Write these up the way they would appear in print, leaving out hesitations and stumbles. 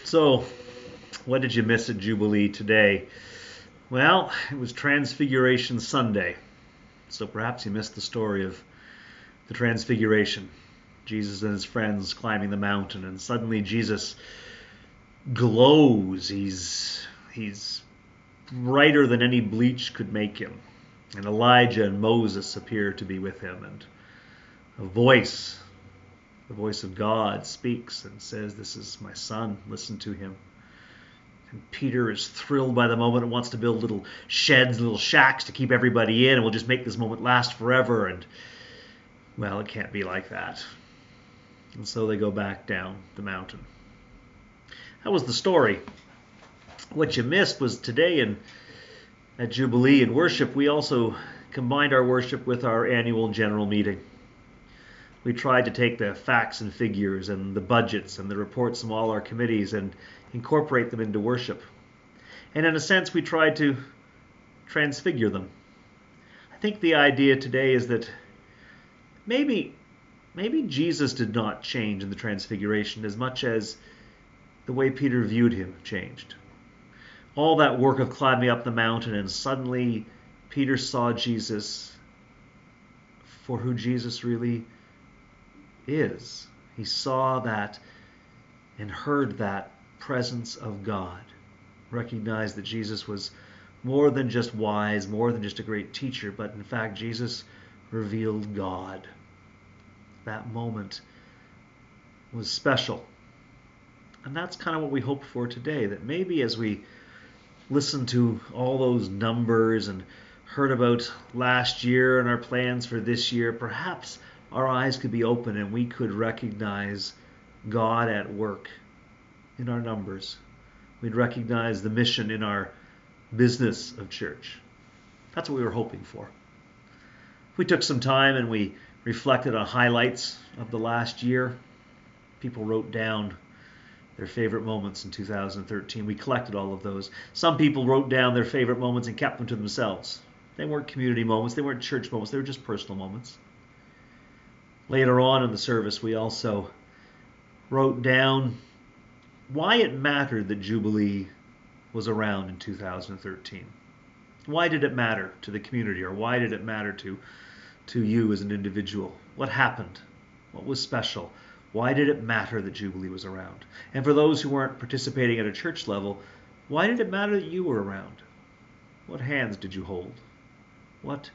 So, what did you miss at Jubilee today? Well, it was Transfiguration Sunday. So perhaps you missed the story of the Transfiguration. Jesus and his friends climbing the mountain, and suddenly Jesus glows. He's brighter than any bleach could make him. And Elijah and Moses appear to be with him, and a voice, the voice of God, speaks and says, "This is my son, listen to him." And Peter is thrilled by the moment and wants to build little sheds, little shacks to keep everybody in, and we'll just make this moment last forever. And, well, it can't be like that. And so they go back down the mountain. That was the story. What you missed was today at Jubilee in worship, we also combined our worship with our annual general meeting. We tried to take the facts and figures and the budgets and the reports from all our committees and incorporate them into worship. And in a sense, we tried to transfigure them. I think the idea today is that maybe Jesus did not change in the transfiguration as much as the way Peter viewed him changed. All that work of climbing up the mountain, and suddenly Peter saw Jesus for who Jesus really is. He saw that and heard that presence of God. Recognized that Jesus was more than just wise, more than just a great teacher, but in fact Jesus revealed God. That moment was special. And that's kind of what we hope for today, that maybe as we listen to all those numbers and heard about last year and our plans for this year, perhaps our eyes could be open and we could recognize God at work in our numbers. We'd recognize the mission in our business of church. That's what we were hoping for. We took some time and we reflected on highlights of the last year. People wrote down their favorite moments in 2013. We collected all of those. Some people wrote down their favorite moments and kept them to themselves. They weren't community moments, they weren't church moments, they were just personal moments. Later on in the service, we also wrote down why it mattered that Jubilee was around in 2013. Why did it matter to the community, or why did it matter to you as an individual? What happened? What was special? Why did it matter that Jubilee was around? And for those who weren't participating at a church level, why did it matter that you were around? What hands did you hold? What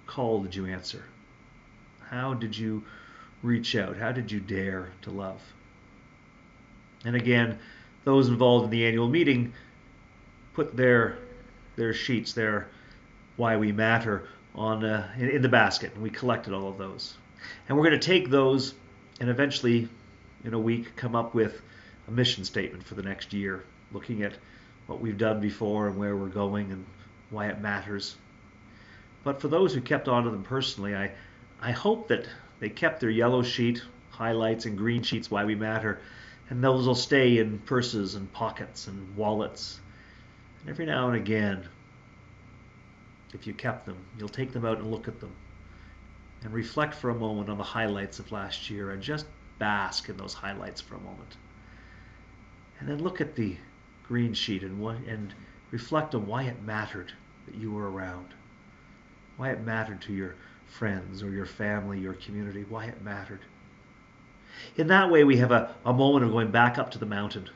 call did you answer? How did you reach out? How did you dare to love? And again, those involved in the annual meeting put their sheets, their why we matter on in the basket, and we collected all of those. And we're going to take those and eventually, in a week, come up with a mission statement for the next year, looking at what we've done before and where we're going and why it matters. But for those who kept on to them personally, I hope that they kept their yellow sheet, highlights, and green sheets, why we matter, and those will stay in purses and pockets and wallets. And every now and again, if you kept them, you'll take them out and look at them and reflect for a moment on the highlights of last year and just bask in those highlights for a moment. And then look at the green sheet and reflect on why it mattered that you were around, why it mattered to your friends or your family, your community, why it mattered. In that way, we have a moment of going back up to the mountain,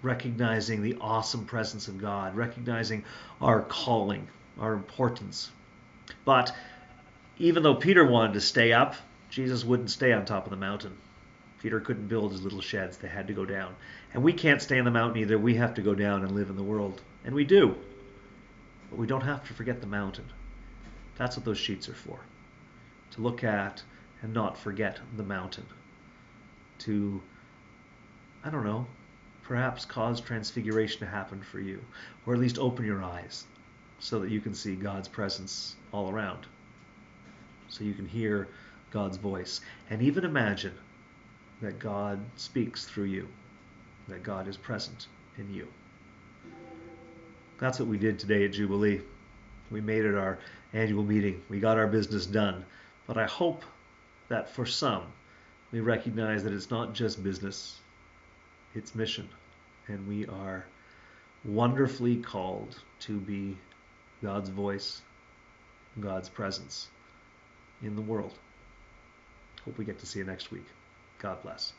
recognizing the awesome presence of God, recognizing our calling, our importance. But even though Peter wanted to stay up, Jesus wouldn't stay on top of the mountain. Peter couldn't build his little sheds. They had to go down. And we can't stay on the mountain either. We have to go down and live in the world. And we do. But we don't have to forget the mountain. That's what those sheets are for. To look at and not forget the mountain. To, I don't know, perhaps cause transfiguration to happen for you. Or at least open your eyes so that you can see God's presence all around. So you can hear God's voice. And even imagine that God speaks through you. That God is present in you. That's what we did today at Jubilee. We made it our annual meeting. We got our business done. But I hope that for some, we recognize that it's not just business. It's mission. and we are wonderfully called to be God's voice, God's presence in the world. Hope we get to see you next week. God bless.